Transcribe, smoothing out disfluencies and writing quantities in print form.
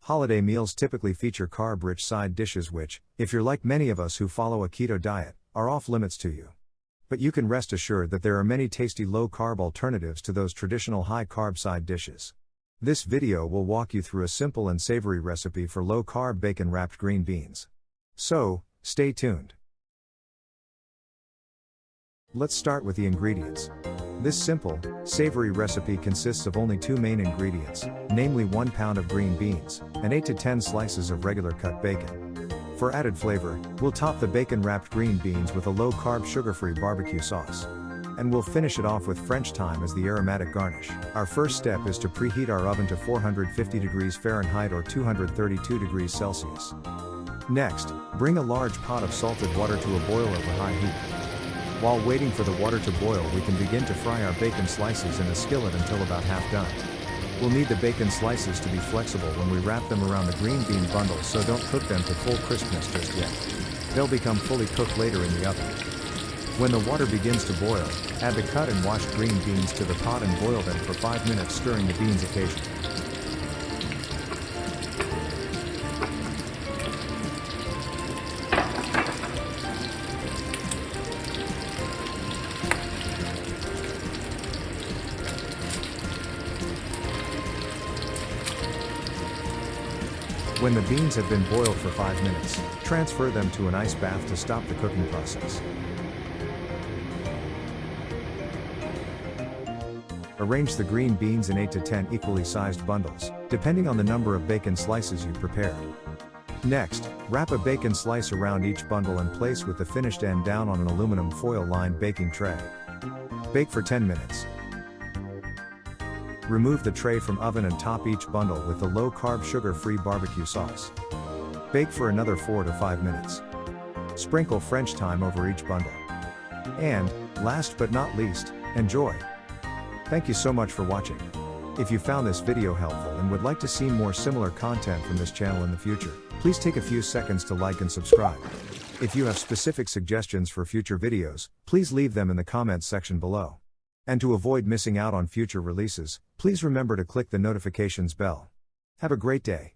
Holiday meals typically feature carb-rich side dishes which, if you're like many of us who follow a keto diet, are off limits to you. But you can rest assured that there are many tasty low-carb alternatives to those traditional high-carb side dishes. This video will walk you through a simple and savory recipe for low-carb bacon-wrapped green beans. So, stay tuned. Let's start with the ingredients. This simple, savory recipe consists of only two main ingredients, namely 1 pound of green beans, and 8 to 10 slices of regular cut bacon. For added flavor, we'll top the bacon-wrapped green beans with a low-carb sugar-free barbecue sauce. And we'll finish it off with French thyme as the aromatic garnish. Our first step is to preheat our oven to 450 degrees Fahrenheit or 232 degrees Celsius. Next, bring a large pot of salted water to a boil over high heat. While waiting for the water to boil, we can begin to fry our bacon slices in a skillet until about half done. We'll need the bacon slices to be flexible when we wrap them around the green bean bundle, so don't cook them to full crispness just yet. They'll become fully cooked later in the oven. When the water begins to boil, add the cut and washed green beans to the pot and boil them for 5 minutes, stirring the beans occasionally. When the beans have been boiled for 5 minutes, transfer them to an ice bath to stop the cooking process. Arrange the green beans in 8 to 10 equally sized bundles, depending on the number of bacon slices you prepared. Next, wrap a bacon slice around each bundle and place with the finished end down on an aluminum foil-lined baking tray. Bake for 10 minutes. Remove the tray from oven and top each bundle with the low-carb sugar-free barbecue sauce. Bake for another 4 to 5 minutes. Sprinkle French thyme over each bundle. And, last but not least, enjoy! Thank you so much for watching. If you found this video helpful and would like to see more similar content from this channel in the future, please take a few seconds to like and subscribe. If you have specific suggestions for future videos, please leave them in the comments section below. And to avoid missing out on future releases, please remember to click the notifications bell. Have a great day.